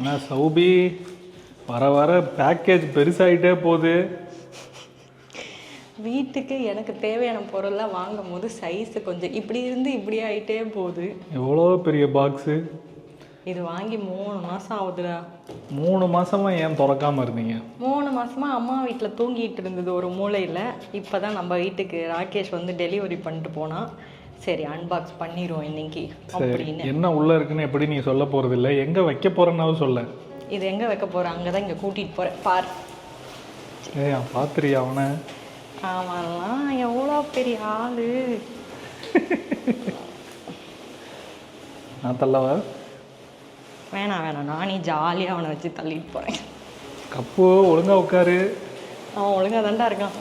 என்ன சௌபி, வர வர பேக்கேஜ் பெருசாகிட்டே போகுது. வீட்டுக்கு எனக்கு தேவையான பொருள்லாம் வாங்கும் போது சைஸு கொஞ்சம் இப்படி இருந்து இப்படி ஆகிட்டே போகுது. எவ்வளோ பெரிய பாக்ஸு! இது வாங்கி 3 மாதம் ஆகுதுடா. 3 மாதமாக ஏன் திறக்காமல் இருந்தீங்க? 3 மாதமாக அம்மா வீட்டில் தூங்கிட்டு இருந்தது ஒரு மூலையில். இப்போ தான் நம்ம வீட்டுக்கு ராகேஷ் வந்து டெலிவரி பண்ணிட்டு போனால், சரி அன்பாக்ஸ் பண்ணிடுவோம் இன்னைக்கு அப்படின்னு. என்ன உள்ளே இருக்குன்னு எப்படி நீ சொல்ல போகிறது இல்லை, எங்கே வைக்க போகிறேன்னாவும் சொல்ல. இது எங்கே வைக்க போகிறேன், அங்கே தான் இங்கே கூட்டிகிட்டு போகிறேன் பார். பார்த்துறியா அவனை? அவன்லாம் எவ்வளோ பெரிய ஆள். நான் தள்ளவா? வேணாம் நானே ஜாலியாக அவனை வச்சு தள்ளிட்டு போகிறேன். கப்பு ஒழுங்காக உட்காரு. அவன் ஒழுங்காக தாண்டா இருக்கான்.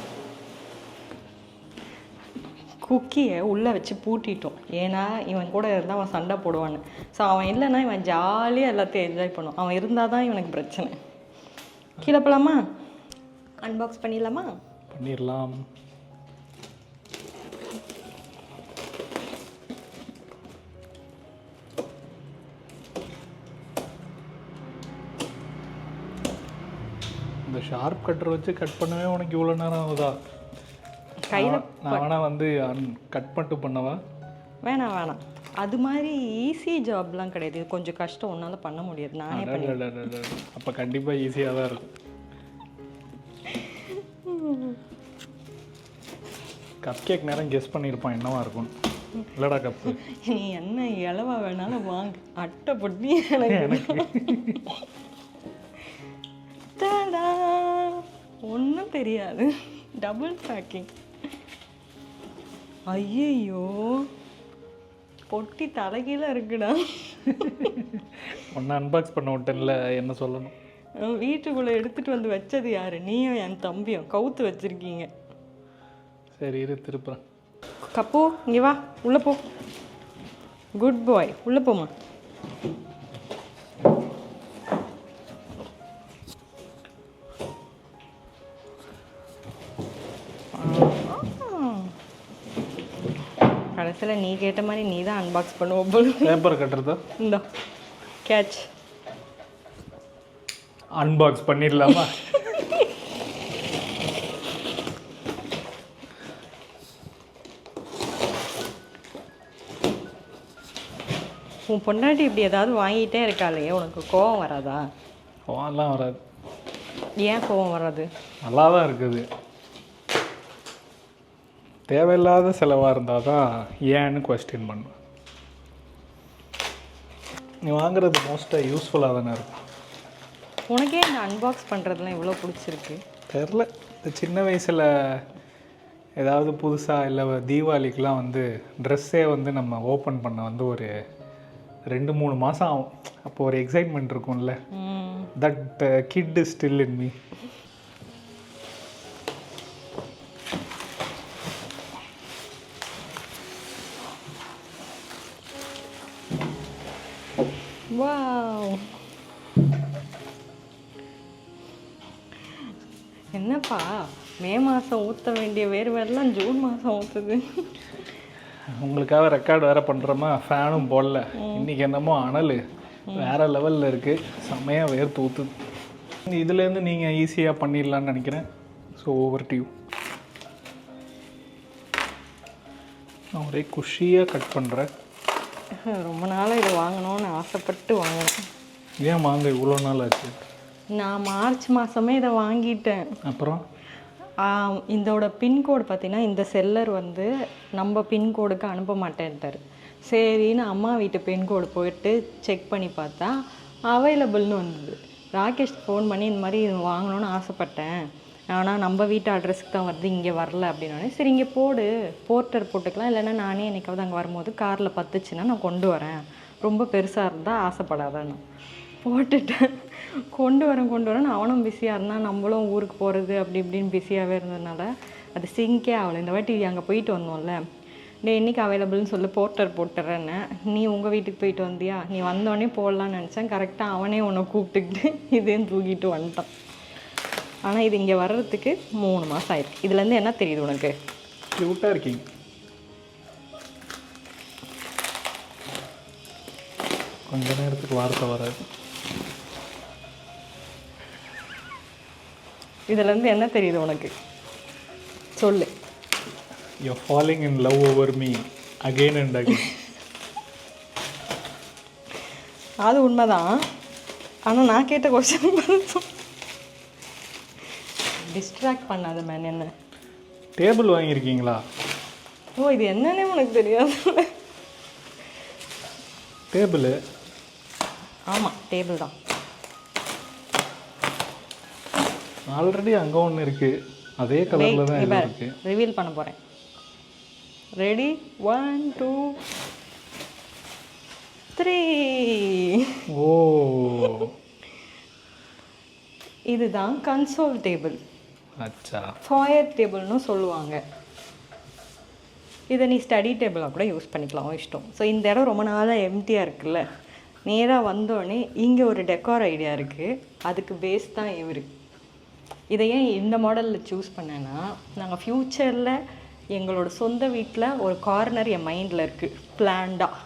குக்கியை உள்ளே வச்சு பூட்டிட்டோம், ஏன்னா இவன் கூட இருந்தால் அவன் சண்டை போடுவான்னு. ஸோ அவன் இல்லைன்னா இவன் ஜாலியாக எல்லாத்தையும் என்ஜாய் பண்ணுவான். அவன் இருந்தால் தான் இவனுக்கு பிரச்சனை. கீழே போகலாமா? அன்பாக்ஸ் பண்ணிடலாமா? பண்ணிடலாம். இந்த ஷார்ப் கட்டர் வச்சு கட் பண்ணவே உனக்கு இவ்வளோ நேரம் ஆகுதா? கையில் நான் வேணா வந்து கட் மட்டும் பண்ணவா? வேணாம் அது மாதிரி ஈஸி ஜாப்லாம் கிடையாது. இது கொஞ்சம் கஷ்டம், உன்னால் பண்ண முடியாது. நானே பண்ண. அப்போ கண்டிப்பாக ஈஸியாக தான் இருக்கும். கப் கேக் நேரம் கெஸ் பண்ணியிருப்பான் என்னவா இருக்கும். இல்லடா கப்பு, நீ என்ன இலவா வேணாலும் வாங்க, அட்டை பொட்டி எனக்கு ஒன்றும் தெரியாது. Double packing. ஐயோ பொட்டி தலைகீழ இருக்குடா. ஒன்று அன்பாக்ஸ் பண்ண விட்டேன்ல, என்ன சொல்லணும். வீட்டுக்குள்ளே எடுத்துகிட்டு வந்து வச்சது யார்? நீயும் என் தம்பியும் கவுத்து வச்சுருக்கீங்க. சரி இரு திருப்புறேன். கப்பு இங்கே வா, உள்ளே போ. குட் பாய், உள்ளே போமா. கடைசியில் நீ கேட்ட மாதிரி நீ தான் அன்பாக்ஸ் பண்ணுவோம் போல. பேப்பர் கட்டுறதா? இந்த கேட்ச் அன்பாக்ஸ் பண்ணிடலாமா? உன் பொண்டாட்டி இப்படி ஏதாவது வாங்கிட்டே இருக்காளே, உனக்கு கோவம் வராதா? கோவம்லாம் வராது. ஏன் கோவம் வராது? நல்லா தான் இருக்குது. தேவையில்லாத செலவாக இருந்தால் தான் ஏன்னு கொஸ்டின் பண்ணுவேன். நீ வாங்குறது மோஸ்ட்டாக யூஸ்ஃபுல்லாக தானே இருக்கும். உனக்கே இந்த அன்பாக்ஸ் பண்ணுறதுலாம் இவ்வளோ பிடிச்சிருக்கு? தெரில, இந்த சின்ன வயசில் ஏதாவது புதுசாக இல்லை தீபாவளிக்கெலாம் வந்து ட்ரெஸ்ஸே வந்து நம்ம ஓப்பன் பண்ண வந்து ஒரு 2-3 மாதம் ஆகும். அப்போ ஒரு எக்ஸைட்மெண்ட் இருக்கும்ல. That kid is still in me. Wow, என்னப்பா மே மாதம் ஊற்ற வேண்டிய வேர்வெல்லாம் ஜூன் மாதம் ஊற்றுது. உங்களுக்காக ரெக்கார்டு வேறு பண்ணுறோமா, ஃபேனும் போடல. இன்றைக்கி என்னமோ அனல் வேறு லெவலில் இருக்குது, செம்மையாக வேர்த்து ஊற்றுது. இதுலேருந்து நீங்கள் ஈஸியாக பண்ணிடலான்னு நினைக்கிறேன். So over to you. நான் ஒரே குஷியாக கட் பண்ணுறேன். ரொம்ப நாளாக இது வாங்கணும்னு ஆசைப்பட்டு வாங்கினேன். ஏன் வாங்க இவ்வளோ நாள் ஆச்சு? நான் மார்ச் மாதமே இதை வாங்கிட்டேன். அப்புறம் இதோட பின்கோடு பார்த்தீங்கன்னா, இந்த செல்லர் வந்து நம்ம பின்கோடுக்கு அனுப்ப மாட்டேன்ட்டார். சரின்னு அம்மா வீட்டு பின்கோடு போயிட்டு செக் பண்ணி பார்த்தா அவைலபிள்னு வந்தது. ராகேஷ் ஃபோன் பண்ணி இந்த மாதிரி இது வாங்கணும்னு ஆசைப்பட்டேன், ஆனால் நம்ம வீட்டு அட்ரஸுக்கு தான் வருது, இங்கே வரல அப்படின்னோடனே, சரி இங்கே போடு, போர்ட்டர் போட்டுக்கலாம், இல்லைன்னா நானே என்னைக்காவது அங்கே வரும்போது காரில் பத்துச்சுன்னா நான் கொண்டு வரேன், ரொம்ப பெருசாக இருந்தால் ஆசைப்படாதான்னு போட்டுட்டேன். கொண்டு வரேன் அவனும் பிஸியாக இருந்தான், நம்மளும் ஊருக்கு போகிறது அப்படி இப்படின்னு பிஸியாகவே இருந்ததுனால அது சிங்கே ஆகலை. இந்த வாட்டி அங்கே போயிட்டு வந்தோம்ல, இன்றைக்கி அவைலபிள்னு சொல்லி போர்ட்டர் போட்டுறேன்னு. நீ உங்கள் வீட்டுக்கு போயிட்டு வந்தியா, நீ வந்தோடனே போடலான்னு நினச்சேன். கரெக்டாக அவனே உன்னை கூப்பிட்டுக்கிட்டு இதேன்னு தூக்கிட்டு வந்துட்டான். ஆனால் இது இங்கே வர்றதுக்கு 3 மாதம் ஆயிருக்கு. இதுலேருந்து என்ன தெரியுது உனக்கு? க்யூட்டாக இருக்கீங்க. கொஞ்ச நேரத்துக்கு வார்த்தை வராது. இதுலேருந்து என்ன தெரியுது உனக்கு சொல்லு. You're falling in love over me again and again. அது உண்மைதான். ஆனால் நான் கேட்ட கொஸ்டின் டிஸ்ட்ராக்ட் பண்ணாத மேன். என்ன டேபிள் வாங்கியிருக்கீங்களா? ஓ, இது என்னன்னே உனக்கு தெரியாது. டேபிள்? ஆமாம், டேபிள் தான். ஆல்ரெடி அங்கே ஒன்று இருக்குது, அதே கலரில் தான் இருக்குது. ரிவீல் பண்ண போகிறேன். ரெடி? 1 2 3. ஓ, இதுதான் கன்சோல் டேபிள். அச்சா. ஃபாயர் டேபிள்னு சொல்லுவாங்க. இதை நீ ஸ்டடி டேபிளாக கூட யூஸ் பண்ணிக்கலாம், இஷ்டம். ஸோ இந்த இடம் ரொம்ப நாளாக எம்டியாக இருக்குல்ல, நேராக வந்தோடனே இங்கே ஒரு டெக்கார் ஐடியா இருக்குது. அதுக்கு பேஸ் தான் இவர். இதை ஏன் இந்த மாடலில் சூஸ் பண்ணேன்னா, நாங்கள் ஃப்யூச்சரில் எங்களோட சொந்த வீட்டில் ஒரு கார்னர் என் மைண்டில் இருக்குது பிளான்டாக.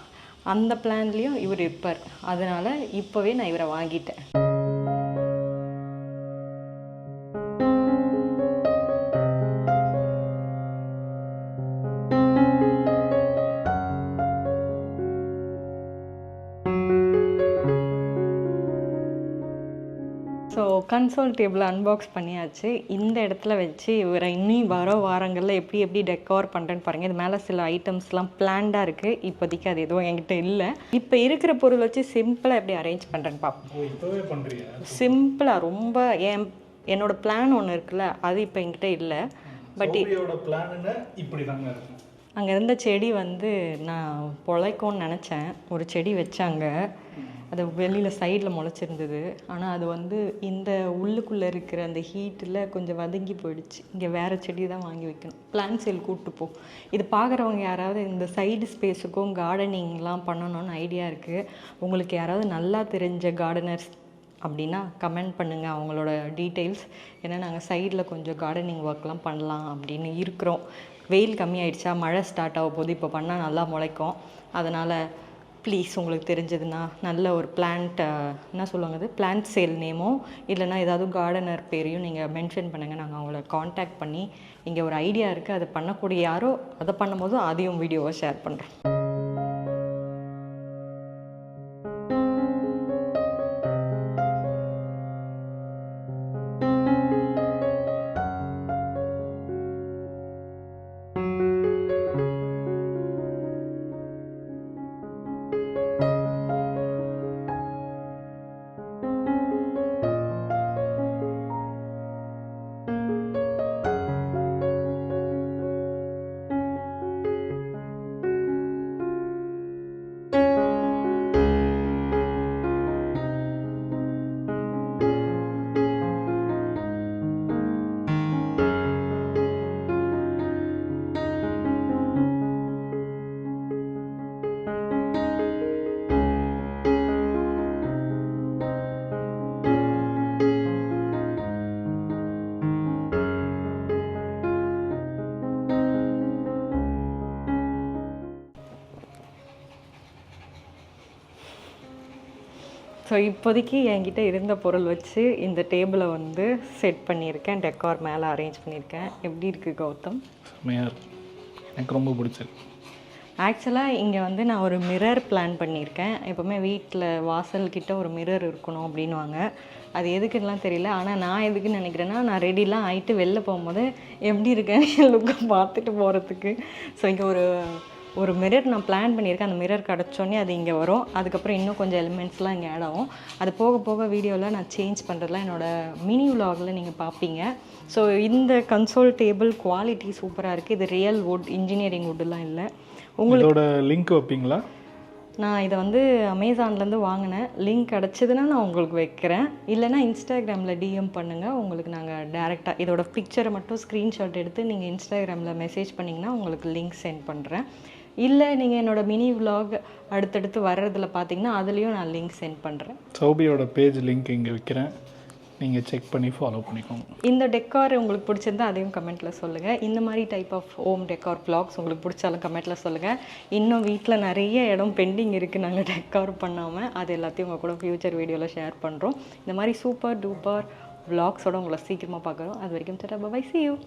அந்த பிளான்லேயும் இவர் இருப்பார். அதனால் இப்போவே நான் இவரை வாங்கிட்டேன். ஸோ கன்சோல் டேபிளை அன்பாக்ஸ் பண்ணியாச்சு. இந்த இடத்துல வச்சு இவரை இன்னும் வர வாரங்களில் எப்படி எப்படி டெக்கார் பண்ணுறேன்னு பாருங்கள். இது மேலே சில ஐட்டம்ஸ்லாம் பிளான்டாக இருக்குது. இப்போதைக்கு அது எதுவும் என்கிட்ட இல்லை. இப்போ இருக்கிற பொருள் வச்சு சிம்பிளாக எப்படி அரேஞ்ச் பண்ணுறேன்னு பார்ப்போம். சிம்பிளாக ரொம்ப என்னோட பிளான் ஒன்று இருக்குல்ல, அது இப்போ என்கிட்ட இல்லை. பட் இப்படி தாங்க இருக்கும். அங்கே இருந்த செடி வந்து நான் பொழைக்கும்னு நினச்சேன். ஒரு செடி வச்சாங்க, அது வெளியில் சைடில் முளைச்சிருந்தது. ஆனால் அது வந்து இந்த உள்ளுக்குள்ளே இருக்கிற அந்த ஹீட்டில் கொஞ்சம் வதங்கி போயிடுச்சு. இங்கே வேறு செடி தான் வாங்கி வைக்கணும். பிளான்ட் சேல் கூப்பிட்டு போ. இது பார்க்குறவங்க யாராவது இந்த சைடு ஸ்பேஸுக்கும் கார்டனிங்லாம் பண்ணணும்னு ஐடியா இருக்குது. உங்களுக்கு யாராவது நல்லா தெரிஞ்ச கார்டனர்ஸ் அப்படின்னா கமெண்ட் பண்ணுங்கள் அவங்களோட டீட்டெயில்ஸ். ஏன்னா நாங்கள் சைடில் கொஞ்சம் கார்டனிங் ஒர்க்லாம் பண்ணலாம் அப்படின்னு இருக்கிறோம். வெயில் கம்மியாயிடுச்சா, மழை ஸ்டார்ட் ஆக போது, இப்போ பண்ணால் நல்லா முளைக்கும். அதனால் ப்ளீஸ் உங்களுக்கு தெரிஞ்சதுன்னா நல்ல ஒரு பிளான்ட், என்ன சொல்லுவாங்க, அது பிளான்ட் சேல் நேமோ இல்லைனா ஏதாவது கார்டனர் பேரையும் நீங்கள் மென்ஷன் பண்ணுங்கள். நாங்கள் அவங்கள காண்டாக்ட் பண்ணி இங்கே ஒரு ஐடியா இருக்குது, அதை பண்ணக்கூடிய யாரோ அதை பண்ணும்போது அதையும் வீடியோவை ஷேர் பண்ணுறோம். ஸோ இப்போதைக்கு என்கிட்ட இருந்த பொருள் வச்சு இந்த டேபிளை வந்து செட் பண்ணியிருக்கேன், டெக்கார் மேலே அரேஞ்ச் பண்ணியிருக்கேன். எப்படி இருக்குது கௌதம்? எனக்கு ரொம்ப பிடிச்சிருக்கு. ஆக்சுவலாக இங்கே வந்து நான் ஒரு மிரர் பிளான் பண்ணியிருக்கேன். எப்போவுமே வீட்டில் வாசல்கிட்ட ஒரு மிரர் இருக்கணும் அப்படின்வாங்க. அது எதுக்குலாம் தெரியல. ஆனால் நான் எதுக்குன்னு நினைக்கிறேன்னா, நான் ரெடிலாம் ஆகிட்டு வெளில போகும்போது எப்படி இருக்கேன்னு லுக்கை பார்த்துட்டு போகிறதுக்கு. ஸோ இங்கே ஒரு மிரர் நான் பிளான் பண்ணியிருக்கேன். அந்த மிரர் கிடச்சோன்னே அது இங்கே வரும். அதுக்கப்புறம் இன்னும் கொஞ்சம் எலிமெண்ட்ஸ்லாம் இங்கே ஆட் ஆகும். அது போக போக வீடியோவில் நான் சேஞ்ச் பண்ணுறதுலாம் என்னோடய மினி விலாகில் நீங்கள் பார்ப்பீங்க. ஸோ இந்த கன்சோல் டேபிள் குவாலிட்டி சூப்பராக இருக்குது. இது ரியல் வுட், இன்ஜினியரிங் வுட்டெலாம் இல்லை. உங்களோட லிங்க் வைப்பீங்களா? நான் இதை வந்து அமேசான்லேருந்து வாங்கினேன். லிங்க் கிடச்சிதுன்னா நான் உங்களுக்கு வைக்கிறேன். இல்லைனா இன்ஸ்டாகிராமில் டிஎம் பண்ணுங்கள். உங்களுக்கு நாங்கள் டேரெக்டாக இதோட பிக்சரை மட்டும் ஸ்க்ரீன்ஷாட் எடுத்து நீங்கள் இன்ஸ்டாகிராமில் மெசேஜ் பண்ணிங்கன்னா உங்களுக்கு லிங்க் சென்ட் பண்ணுறேன். இல்லை நீங்கள் என்னோடய மினி விலாக் அடுத்தடுத்து வர்றதில் பார்த்தீங்கன்னா அதுலேயும் நான் லிங்க் சென்ட் பண்ணுறேன். சௌபியோட பேஜ் லிங்க் இங்கே வைக்கிறேன், நீங்கள் செக் பண்ணி ஃபாலோ பண்ணிக்கோங்க. இந்த டெக்கார் உங்களுக்கு பிடிச்சிருந்தா அதையும் கமெண்ட்டில் சொல்லுங்கள். இந்த மாதிரி type of home decor vlogs உங்களுக்கு பிடிச்சாலும் கமெண்ட்டில் சொல்லுங்கள். இன்னும் வீட்டில் நிறைய இடம் பெண்டிங் இருக்குது நாங்கள் டெக்கார் பண்ணாமல். அது எல்லாத்தையும் உங்கள் கூட ஃப்யூச்சர் வீடியோவில் ஷேர் பண்ணுறோம். இந்த மாதிரி சூப்பர் டூப்பர் vlogsோட உங்களை சீக்கிரமாக பார்க்குறோம். அது வரைக்கும் தட்டா, பை, see you.